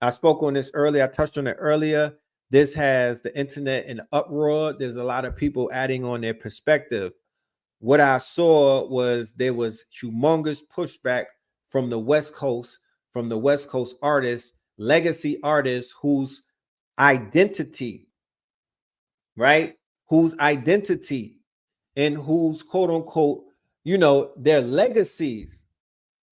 I spoke on this earlier. I touched on it earlier. This has the internet in uproar. There's a lot of people adding on their perspective. What I saw was there was humongous pushback from the West Coast, artists, legacy artists whose identity, right? Whose identity and whose quote unquote, their legacies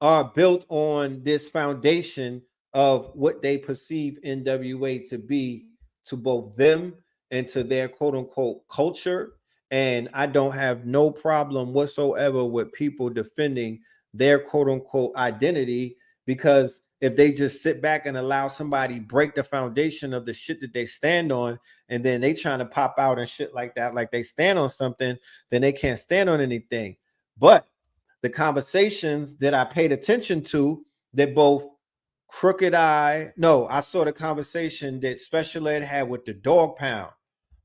are built on this foundation of what they perceive NWA to be to both them and to their quote unquote culture. And I don't have no problem whatsoever with people defending their quote unquote identity, because if they just sit back and allow somebody break the foundation of the shit that they stand on, and then they trying to pop out and shit like that, like they stand on something, then they can't stand on anything. But the conversations that I paid attention to, that both I saw the conversation that Special Ed had with the Dog Pound,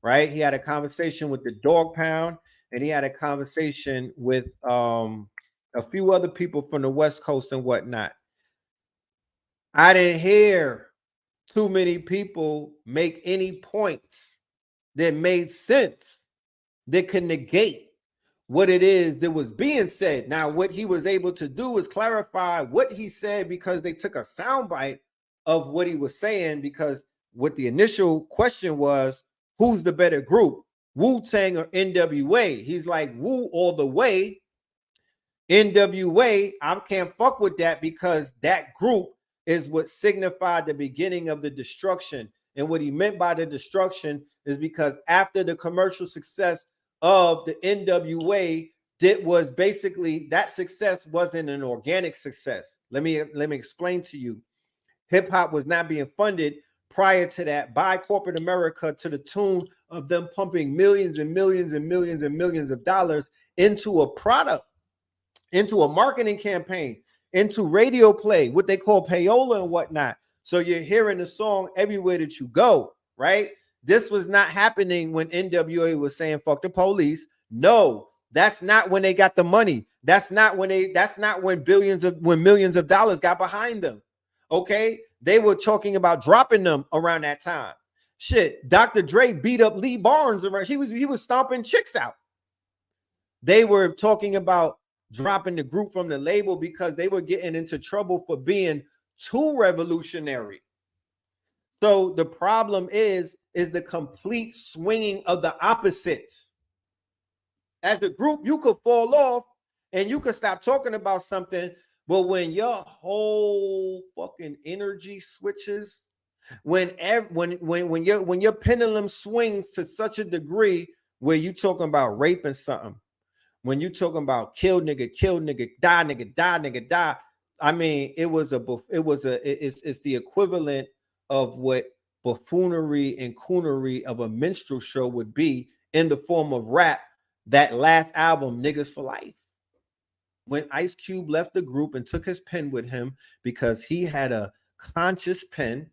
right? He had a conversation with the Dog Pound, and he had a conversation with a few other people from the West Coast and whatnot. I didn't hear too many people make any points that made sense, that could negate what it is that was being said. Now, what he was able to do is clarify what he said, because they took a soundbite of what he was saying, because what the initial question was, who's the better group, Wu-Tang or NWA? He's like, Wu all the way. NWA, I can't fuck with that, because that group is what signified the beginning of the destruction. And what he meant by the destruction is because after the commercial success of the NWA, that was basically, that success wasn't an organic success. Let me explain to you. Hip hop was not being funded prior to that by corporate America to the tune of them pumping millions and millions and millions and millions of dollars into a product, into a marketing campaign, into radio play, what they call payola and whatnot. So you're hearing the song everywhere that you go, right? This was not happening when NWA was saying fuck the police. No, that's not when they got the money. That's not when millions of dollars got behind them. Okay? They were talking about dropping them around that time. Shit, Dr. Dre beat up Lee Barnes around. He was stomping chicks out. They were talking about dropping the group from the label because they were getting into trouble for being too revolutionary. So the problem is the complete swinging of the opposites. As a group, you could fall off and you could stop talking about something, but when your whole fucking energy switches, when your pendulum swings to such a degree where you talking about raping something, when you talking about kill nigga, die nigga, die nigga, die. I mean, it's the equivalent of what buffoonery and coonery of a minstrel show would be in the form of rap. That last album, Niggas for Life, when Ice Cube left the group and took his pen with him because he had a conscious pen.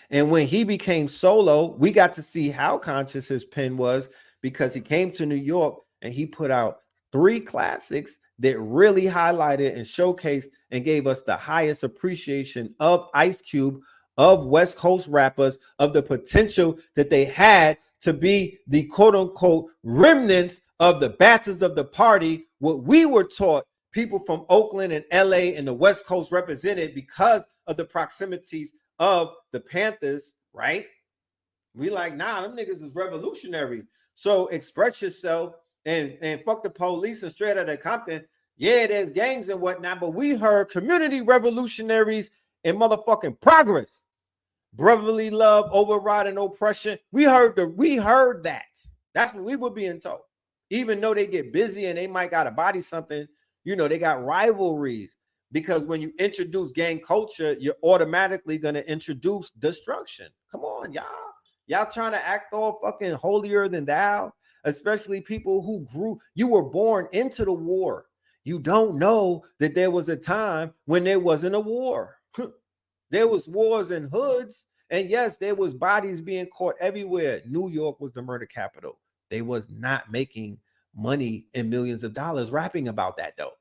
And when he became solo, we got to see how conscious his pen was, because he came to New York and he put out 3 classics that really highlighted and showcased and gave us the highest appreciation of Ice Cube, of West Coast rappers, of the potential that they had to be the quote unquote remnants of the bastards of the party. What we were taught, people from Oakland and LA and the West Coast represented because of the proximities of the Panthers, right? We like, nah, them niggas is revolutionary. So express yourself and fuck the police and straight out of Compton. Yeah, there's gangs and whatnot, but we heard community revolutionaries and motherfucking progress. Brotherly love, overriding oppression. We heard that. That's what we were being told. Even though they get busy and they might gotta body something, they got rivalries. Because when you introduce gang culture, you're automatically gonna introduce destruction. Come on, y'all. Y'all trying to act all fucking holier than thou, especially people who you were born into the war. You don't know that there was a time when there wasn't a war. There was wars in hoods, and yes, there was bodies being caught everywhere. New York was the murder capital. They was not making money in millions of dollars rapping about that though.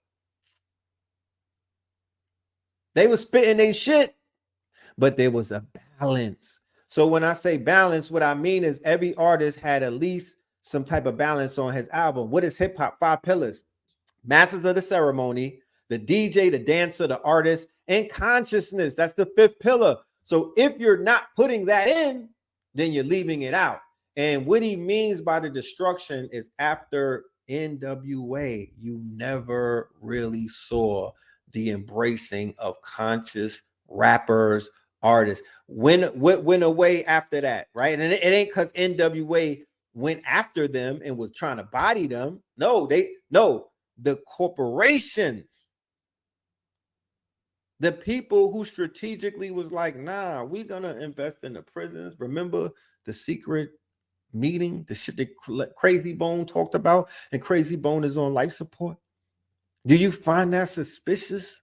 They was spitting their shit but there was a balance. So when I say balance, what I mean is every artist had at least some type of balance on his album. What is hip hop? 5 pillars: masters of the ceremony, the DJ, the dancer, the artist, and consciousness. That's the 5th pillar. So if you're not putting that in, then you're leaving it out. And what he means by the destruction is after NWA, you never really saw the embracing of conscious rappers, artists. What went away after that, right? And it ain't because NWA went after them and was trying to body them. No, the corporations, the people who strategically was like, nah, we're gonna invest in the prisons. Remember the secret meeting, the shit that Crazy Bone talked about, and Crazy Bone is on life support? Do you find that suspicious?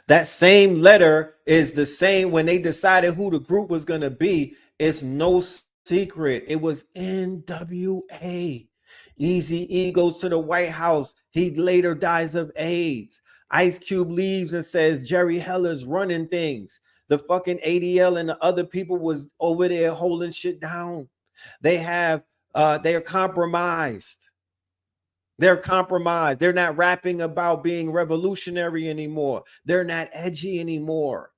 That same letter is the same when they decided who the group was going to be. It's no secret. It was NWA. Easy E goes to the White House. He later dies of AIDS. Ice Cube leaves and says Jerry Heller's running things. The fucking ADL and the other people was over there holding shit down. They're compromised. They're compromised. They're not rapping about being revolutionary anymore. They're not edgy anymore.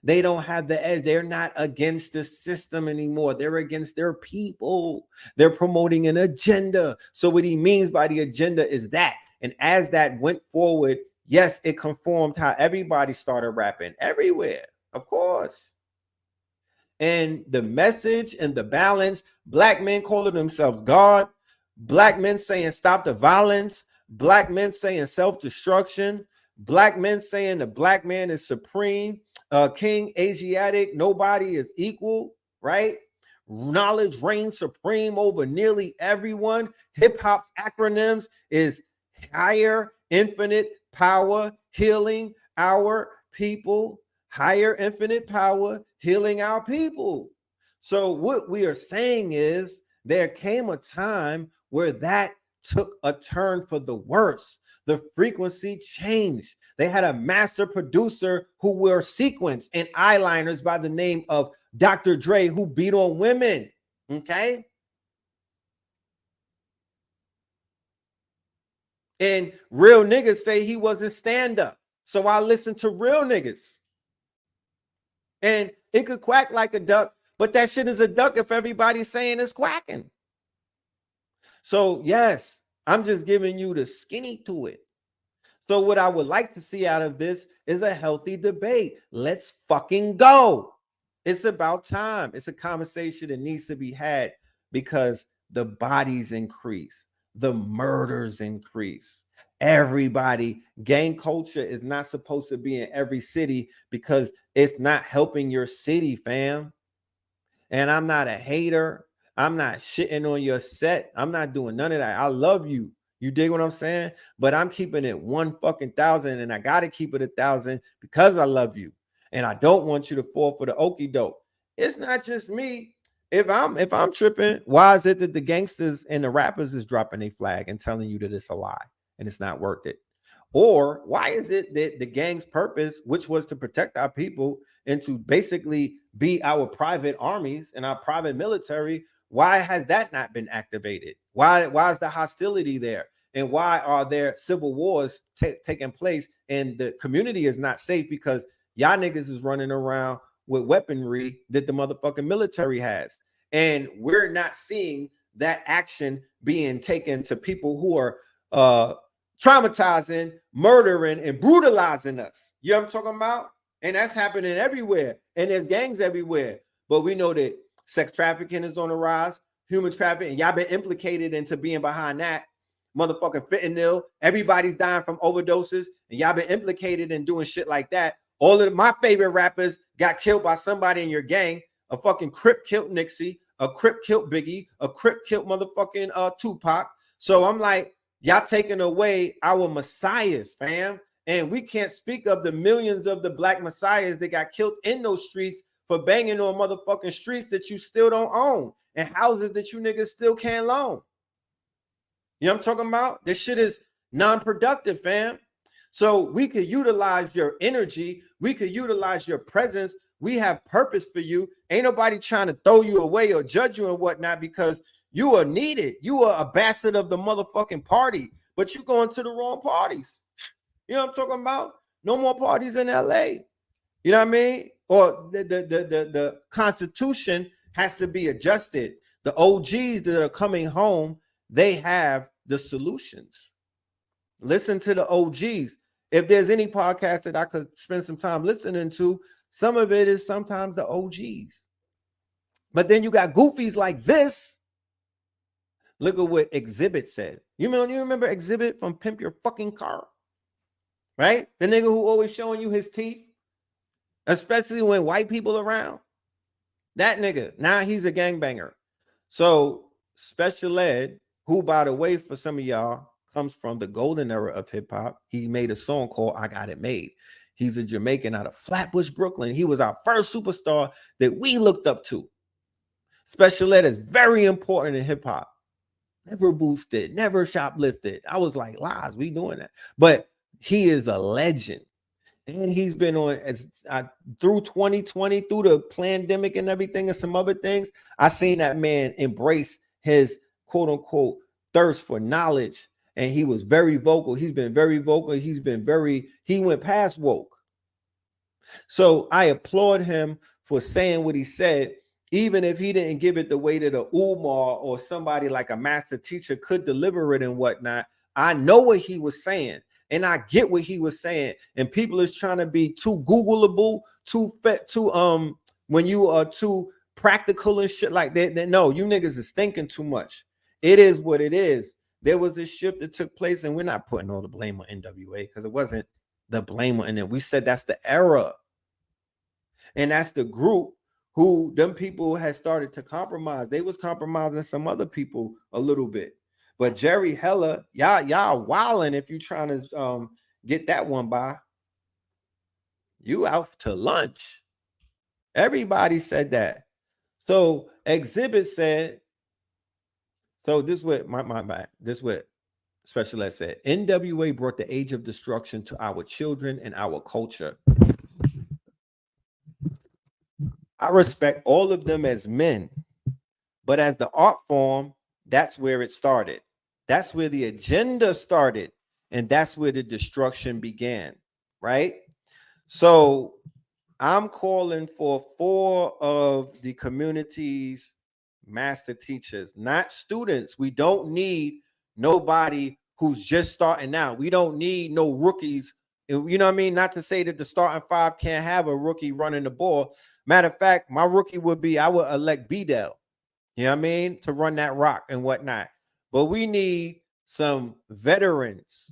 They don't have the edge. They're not against the system anymore. They're against their people. They're promoting an agenda. So what he means by the agenda is that. And as that went forward, yes, it conformed how everybody started rapping everywhere, of course. And the message and the balance, black men calling themselves God, black men saying stop the violence, black men saying self-destruction, black men saying the black man is supreme, king, Asiatic, nobody is equal, right? Knowledge reigns supreme over nearly everyone. Hip-hop's acronyms is higher, infinite power, healing our people. Higher, infinite power, healing our people. So what we are saying is there came a time where that took a turn for the worse. The frequency changed. They had a master producer who wore sequins and eyeliners by the name of Dr. Dre, who beat on women. Okay. And real niggas say he wasn't stand up. So I listened to real niggas. And it could quack like a duck, but that shit is a duck if everybody's saying it's quacking. So yes, I'm just giving you the skinny to it. So what I would like to see out of this is a healthy debate. Let's fucking go. It's about time. It's a conversation that needs to be had because the bodies increase, the murders increase. Everybody, gang culture is not supposed to be in every city because it's not helping your city, fam. And I'm not a hater. I'm not shitting on your set. I'm not doing none of that. I love you. You dig what I'm saying? But I'm keeping it 1,000, and I gotta keep it 1,000 because I love you. And I don't want you to fall for the okie doke. It's not just me. If I'm tripping, why is it that the gangsters and the rappers is dropping a flag and telling you that it's a lie and it's not worth it? Or why is it that the gang's purpose, which was to protect our people and to basically be our private armies and our private military, why has that not been activated? Why is the hostility there? And why are there civil wars taking place and the community is not safe because y'all niggas is running around with weaponry that the motherfucking military has? And we're not seeing that action being taken to people who are traumatizing, murdering, and brutalizing us. You know what I'm talking about? And that's happening everywhere. And there's gangs everywhere. But we know that sex trafficking is on the rise, human trafficking, and y'all been implicated into being behind that. Motherfucking fentanyl. Everybody's dying from overdoses, and y'all been implicated in doing shit like that. All of my favorite rappers got killed by somebody in your gang. A fucking Crip killed Nipsey, a Crip killed Biggie, a Crip killed motherfucking Tupac. So I'm like, y'all taking away our messiahs, fam. And we can't speak of the millions of the black messiahs that got killed in those streets for banging on motherfucking streets that you still don't own and houses that you niggas still can't loan. You know what I'm talking about? This shit is non-productive, fam. So we could utilize your energy. We could utilize your presence. We have purpose for you. Ain't nobody trying to throw you away or judge you and whatnot, because you are needed. You are a bastard of the motherfucking party, but you going to the wrong parties. You know what I'm talking about? No more parties in LA. You know what I mean? Or the Constitution has to be adjusted. The OGs that are coming home, they have the solutions. Listen to the OGs. If there's any podcast that I could spend some time listening to, some of it is sometimes the OGs. But then you got goofies like this. Look at what Exhibit said. You remember Exhibit from Pimp Your Fucking Car? Right? The nigga who always showing you his teeth, especially when white people around. That nigga, now he's a gangbanger. So Special Ed, who, by the way, for some of y'all, comes from the golden era of hip hop. He made a song called I Got It Made. He's a Jamaican out of Flatbush, Brooklyn. He was our first superstar that we looked up to. Special Ed is very important in hip hop. Never boosted, never shoplifted. I was like, lies, we doing that. But he is a legend. And he's been on through 2020, through the pandemic and everything and some other things. I seen that man embrace his quote unquote thirst for knowledge. And he was very vocal. He's been very vocal. He went past woke. So I applaud him for saying what he said, even if he didn't give it the way that a Umar or somebody like a master teacher could deliver it and whatnot. I know what he was saying. And I get what he was saying. And people is trying to be too Googleable, when you are too practical and shit like that. No, you niggas is thinking too much. It is what it is. There was a shift that took place, and we're not putting all the blame on NWA because it wasn't the blame on them. We said that's the era. And that's the group who them people had started to compromise. They was compromising some other people a little bit. But Jerry Heller, y'all wilding if you trying to get that one by. You out to lunch. Everybody said that. So Exhibit said, so this what this what Special Ed said. NWA brought the age of destruction to our children and our culture. I respect all of them as men, but as the art form, that's where it started. That's where the agenda started, and that's where the destruction began, right? So I'm calling for 4 of the community's master teachers, not students. We don't need nobody who's just starting out. We don't need no rookies. You know what I mean? Not to say that the starting 5 can't have a rookie running the ball. Matter of fact, my rookie would be, I would elect B-Dell, you know what I mean, to run that rock and whatnot. But we need some veterans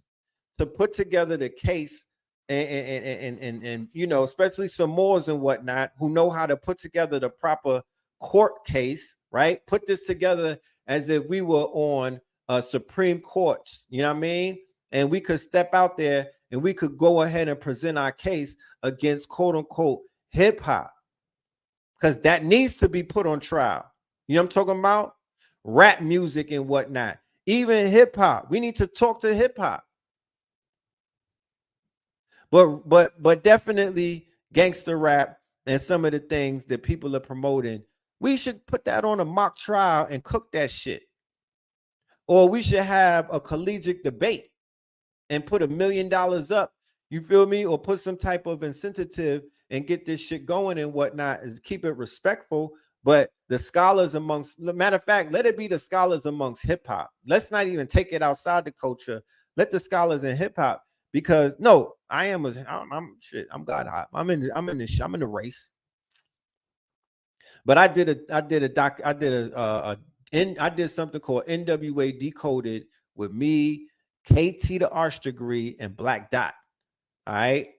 to put together the case and you know, especially some Moors and whatnot who know how to put together the proper court case, right? Put this together as if we were on Supreme Courts, you know what I mean? And we could step out there and we could go ahead and present our case against quote unquote hip hop, because that needs to be put on trial. You know what I'm talking about? Rap music and whatnot, even hip hop. We need to talk to hip hop. But definitely gangster rap and some of the things that people are promoting, we should put that on a mock trial and cook that shit. Or we should have a collegiate debate and put $1 million up. You feel me? Or put some type of incentive and get this shit going and whatnot, is keep it respectful. But the scholars amongst, matter of fact, let it be the scholars amongst hip hop. Let's not even take it outside the culture. Let the scholars in hip hop, because no, I'm God hot. I'm in the race. But I did something called NWA Decoded with me, KT the Arch Degree, and Black Dot. All right.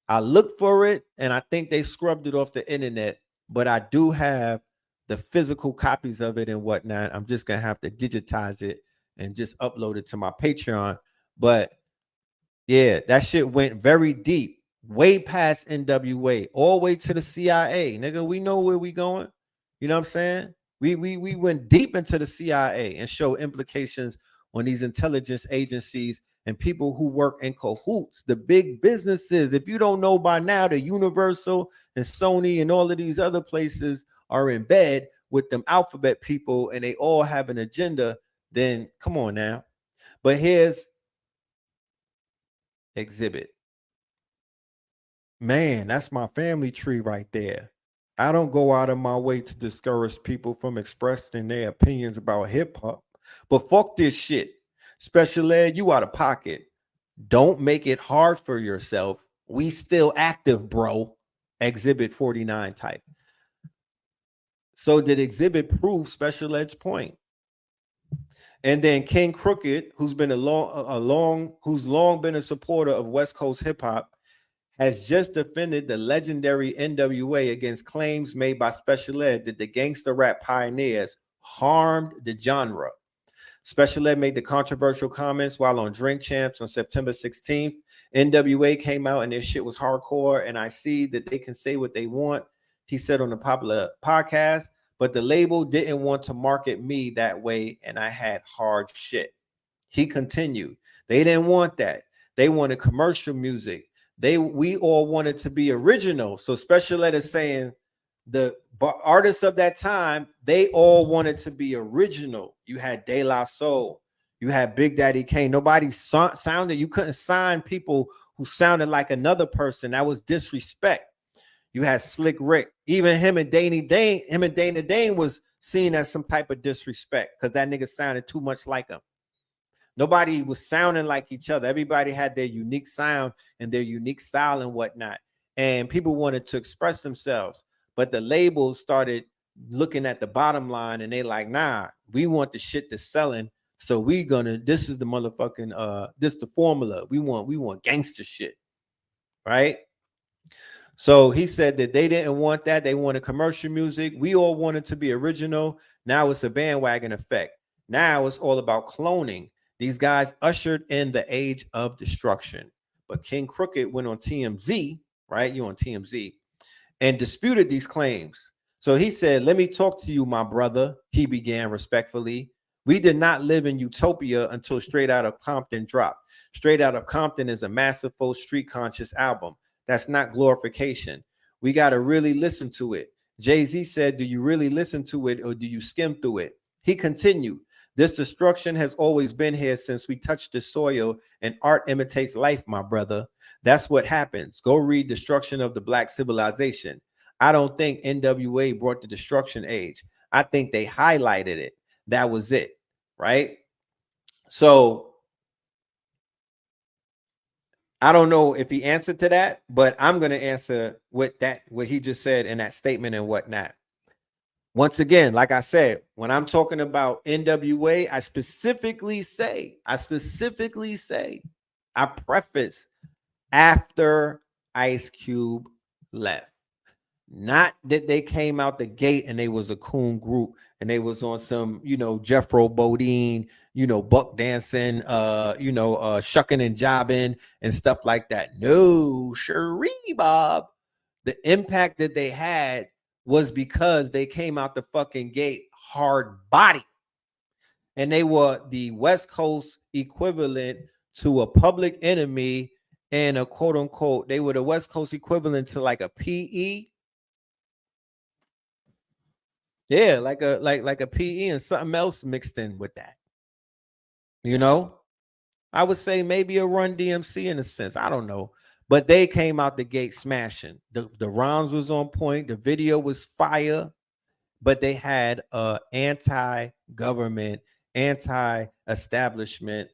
I looked for it and I think they scrubbed it off the internet, but I do have the physical copies of it and whatnot. I'm just gonna have to digitize it and just upload it to my Patreon. But yeah, that shit went very deep, way past NWA, all the way to the CIA. Nigga, we know where we going. You know what I'm saying? We went deep into the CIA and show implications on these intelligence agencies and people who work in cahoots, the big businesses. If you don't know by now, the Universal and Sony and all of these other places are in bed with them alphabet people and they all have an agenda, then come on now. But here's exhibit. Man, that's my family tree right there. I don't go out of my way to discourage people from expressing their opinions about hip hop. But fuck this shit. Special ed, you out of pocket. Don't make it hard for yourself. We still active, bro. Exhibit 49 type. So did exhibit prove special ed's point? And then King Crooked, who's been who's long been a supporter of West Coast hip hop, has just defended the legendary NWA against claims made by Special Ed that the gangster rap pioneers harmed the genre. Special Ed made the controversial comments while on Drink Champs on September 16th. NWA came out and their shit was hardcore, and I see that they can say what they want, he said on the popular podcast, but the label didn't want to market me that way, and I had hard shit. He continued, they didn't want that. They wanted commercial music. We all wanted to be original. So Special Ed is saying the artists of that time, they all wanted to be original. You had De La Soul, you had Big Daddy Kane. Nobody sounded, you couldn't sign people who sounded like another person. That was disrespect. You had Slick Rick, even him and Dana Dane was seen as some type of disrespect because that nigga sounded too much like him. Nobody was sounding like each other. Everybody had their unique sound and their unique style and whatnot. And people wanted to express themselves. But the labels started looking at the bottom line and they like, nah, we want the shit that's selling. So this is the motherfucking, this the formula. We want gangster shit. Right? So he said that they didn't want that. They wanted commercial music. We all wanted to be original. Now it's a bandwagon effect. Now it's all about cloning. These guys ushered in the age of destruction. But King Crooked went on TMZ, right? You on TMZ, and disputed these claims. So he said, let me talk to you, my brother. He began respectfully. We did not live in utopia until Straight Outta Compton dropped. Straight Outta Compton is a masterful street conscious album. That's not glorification. We got to really listen to it. Jay-Z said, do you really listen to it or do you skim through it? He continued, this destruction has always been here since we touched the soil, and art imitates life, my brother. That's what happens. Go read Destruction of the Black Civilization. I don't think NWA brought the destruction age. I think they highlighted it. That was it, right? So I don't know if he answered to that, but I'm going to answer what he just said in that statement and whatnot. Once again, like I said, when I'm talking about NWA, I specifically say, I preface after Ice Cube left. Not that they came out the gate and they was a coon group and they was on some, Jeffro Bodine, buck dancing, shucking and jobbing and stuff like that. No, Cherie Bob. The impact that they had was because they came out the fucking gate hard body. And they were the West Coast equivalent to a Public Enemy and a quote unquote, they were the West Coast equivalent to like a PE. Yeah, like a PE and something else mixed in with that. I would say maybe a Run DMC in a sense. I don't know. But they came out the gate smashing. The rhymes was on point. The video was fire. But they had anti-government, anti-establishment,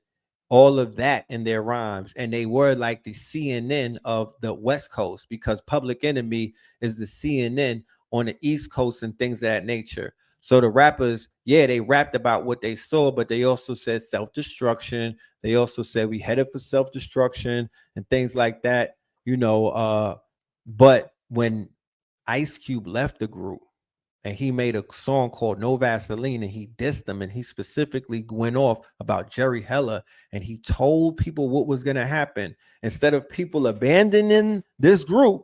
all of that in their rhymes. And they were like the CNN of the West Coast because Public Enemy is the CNN on the East Coast and things of that nature. So the rappers, yeah, they rapped about what they saw, but they also said self-destruction. They also said we headed for self-destruction and things like that, but when Ice Cube left the group and he made a song called No Vaseline and he dissed them and he specifically went off about Jerry Heller and he told people what was going to happen. Instead of people abandoning this group,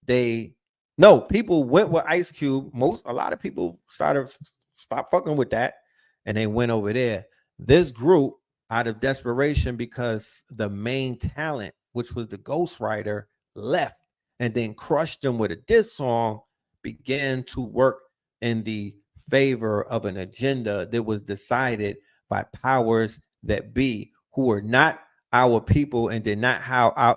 people went with Ice Cube. A lot of people stopped fucking with that and they went over there. This group out of desperation because the main talent, which was the ghostwriter, left and then crushed them with a diss song, began to work in the favor of an agenda that was decided by powers that be, who were not our people and did not how our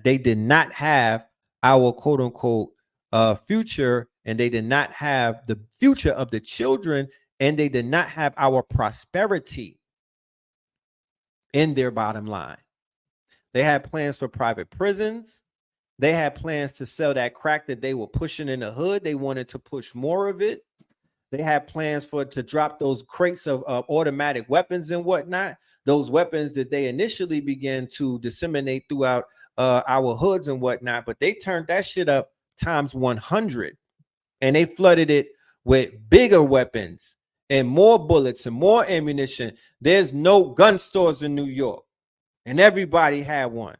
they did not have our quote unquote future, and they did not have the future of the children, and they did not have our prosperity in their bottom line. They had plans for private prisons. They had plans to sell that crack that they were pushing in the hood. They wanted to push more of it. They had plans for to drop those crates of automatic weapons and whatnot. Those weapons that they initially began to disseminate throughout our hoods and whatnot, but they turned that shit up times 100, and they flooded it with bigger weapons and more bullets and more ammunition. There's no gun stores in New York, and everybody had one.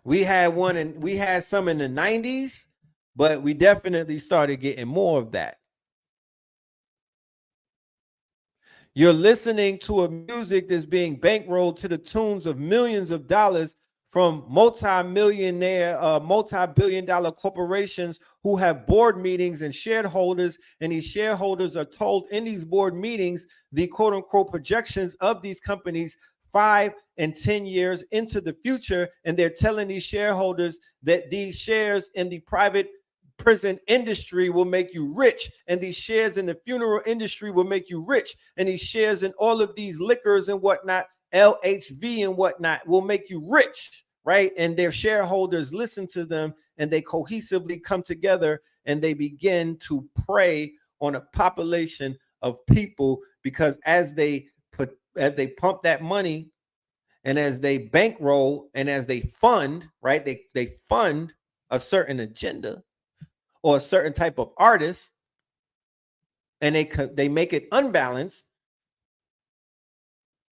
We had one, and we had some in the 90s, but we definitely started getting more of that. You're listening to a music that's being bankrolled to the tunes of millions of dollars from multi-millionaire, multi-billion-dollar corporations who have board meetings and shareholders, and these shareholders are told in these board meetings the quote-unquote projections of these companies 5 and 10 years into the future, and they're telling these shareholders that these shares in the private prison industry will make you rich, and these shares in the funeral industry will make you rich, and these shares in all of these liquors and whatnot, LHV and whatnot, will make you rich, right? And their shareholders listen to them, and they cohesively come together, and they begin to prey on a population of people, because as they pump that money, and as they bankroll, and as they fund, right, they fund a certain agenda or a certain type of artist, and they make it unbalanced,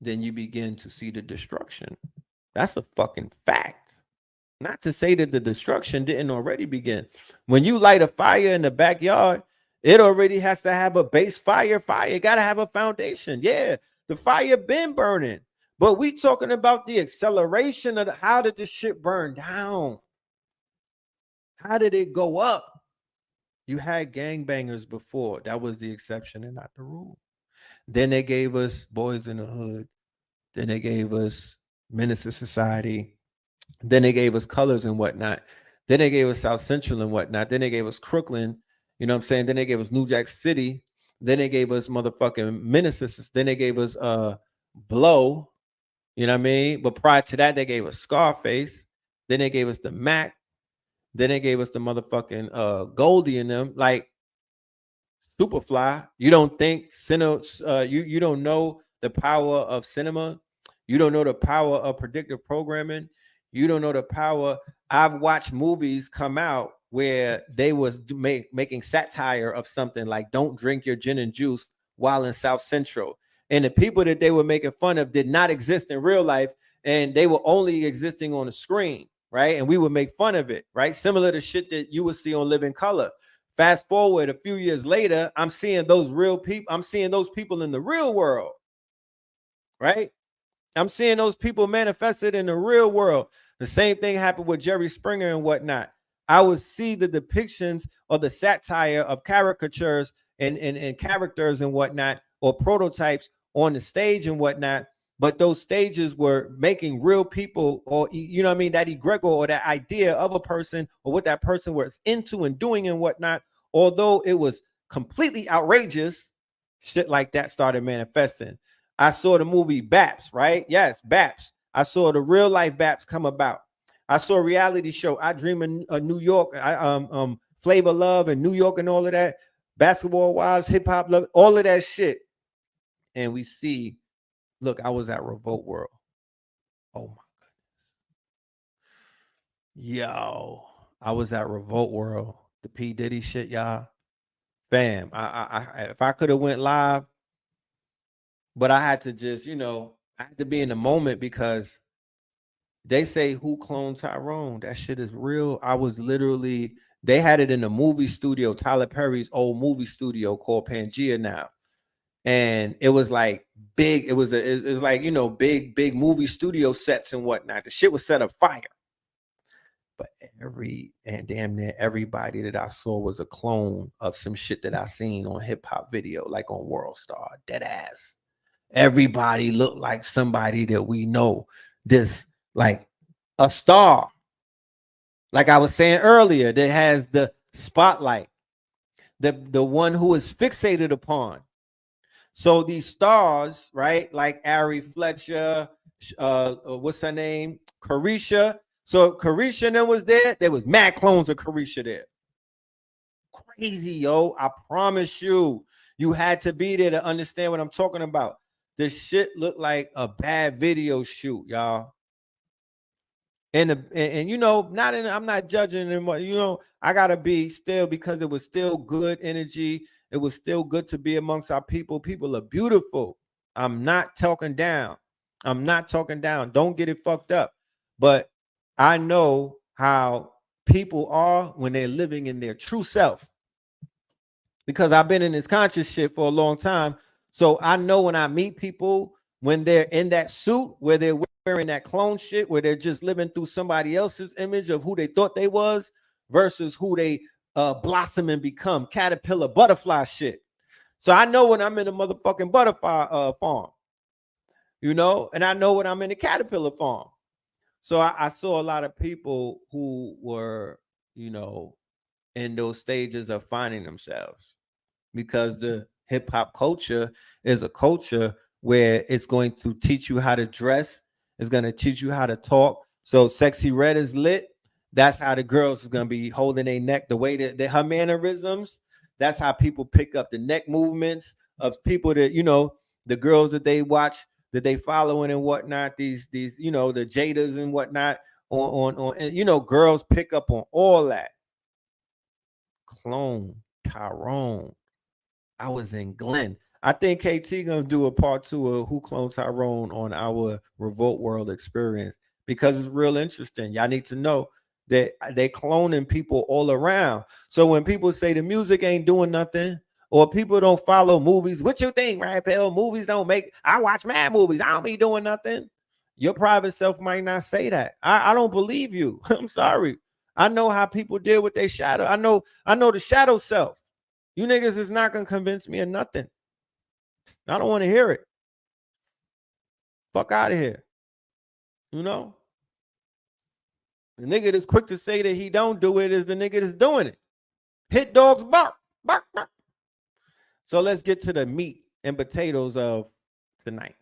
then you begin to see the destruction. That's a fucking fact. Not to say that the destruction didn't already begin. When you light a fire in the backyard, it already has to have a base fire. It got to have a foundation. Yeah, the fire been burning, but we talking about the acceleration of how did this shit burn down? How did it go up? You had gangbangers before. That was the exception and not the rule. Then they gave us Boys in the Hood. Then they gave us Menace to Society. Then they gave us Colors and whatnot. Then they gave us South Central and whatnot. Then they gave us Crooklyn. You know what I'm saying? Then they gave us New Jack City. Then they gave us motherfucking Menace. Then they gave us Blow. You know what I mean? But prior to that, they gave us Scarface. Then they gave us the Mac. Then they gave us the motherfucking Goldie and them, like Superfly. You don't think you don't know the power of cinema. You don't know the power of predictive programming. You don't know the power. I've watched movies come out where they was making satire of something like don't drink your gin and juice while in South Central. And the people that they were making fun of did not exist in real life, and they were only existing on the screen. Right. And we would make fun of it. Right. Similar to shit that you would see on Living Color. Fast forward a few years later, I'm seeing those real people. I'm seeing those people in the real world. Right. I'm seeing those people manifested in the real world. The same thing happened with Jerry Springer and whatnot. I would see the depictions or the satire of caricatures and characters and whatnot, or prototypes on the stage and whatnot. But those stages were making real people, or you know what I mean, that egregor or that idea of a person or what that person was into and doing and whatnot. Although it was completely outrageous, shit like that started manifesting. I saw the movie Baps, right? Yes, Baps. I saw the real life Baps come about. I saw a reality show, I Dream of New York, Flavor Love and New York and all of that, Basketball Wives, Hip Hop Love, all of that shit. And we see, look, I was at Revolt World. Oh my goodness. Yo, I was at Revolt World. The P. Diddy shit, y'all. Bam. If I could have went live, but I had to just, I had to be in the moment, because they say who cloned Tyrone. That shit is real. I was literally, they had it in the movie studio, Tyler Perry's old movie studio called Pangea now. and it was like big. It was like, you know, big movie studio sets and whatnot. The shit was set afire. But damn near everybody that I saw was a clone of some shit that I seen on hip hop video, like on World Star, dead ass. Everybody looked like somebody that we know. This like a star, like I was saying earlier, that has the spotlight, the one who is fixated upon. So these stars, right? Like Ari Fletcher, what's her name? Carisha. So Carisha and them was there. There was mad clones of Carisha there. Crazy, yo. I promise you. You had to be there to understand what I'm talking about. This shit looked like a bad video shoot, y'all. And you know, I'm not judging them, you know, I gotta be still, because it was still good energy. It was still good to be amongst our people. People are beautiful. I'm not talking down. I'm not talking down. Don't get it fucked up. But I know how people are when they're living in their true self, because I've been in this conscious shit for a long time. So I know when I meet people, when they're in that suit, where they're wearing that clone shit, where they're just living through somebody else's image of who they thought they was versus who they blossom and become, caterpillar, butterfly shit. So I know when I'm in a motherfucking butterfly farm, you know, and I know when I'm in a caterpillar farm. So I saw a lot of people who were, you know, in those stages of finding themselves, because the hip hop culture is a culture where it's going to teach you how to dress. It's going to teach you how to talk. So Sexy Red is lit. That's how the girls is going to be holding their neck, the way that her mannerisms. That's how people pick up the neck movements of people that, you know, the girls that they watch, that they following and whatnot. These, you know, the Jadas and whatnot on, and, you know, girls pick up on all that. Clone, Tyrone. I was in Glen. I think KT gonna do a part 2 of Who Cloned Tyrone on our Revolt World experience, because it's real interesting. Y'all need to know that they cloning people all around. So when people say the music ain't doing nothing, or people don't follow movies, what you think, right, Bill? Movies don't make. I watch mad movies. I don't be doing nothing. Your private self might not say that. I don't believe you. I'm sorry. I know how people deal with their shadow. I know the shadow self. You niggas is not gonna convince me of nothing. I don't want to hear it. Fuck out of here. You know? The nigga that's quick to say that he don't do it is the nigga that's doing it. Hit dogs bark, bark, bark. So let's get to the meat and potatoes of tonight.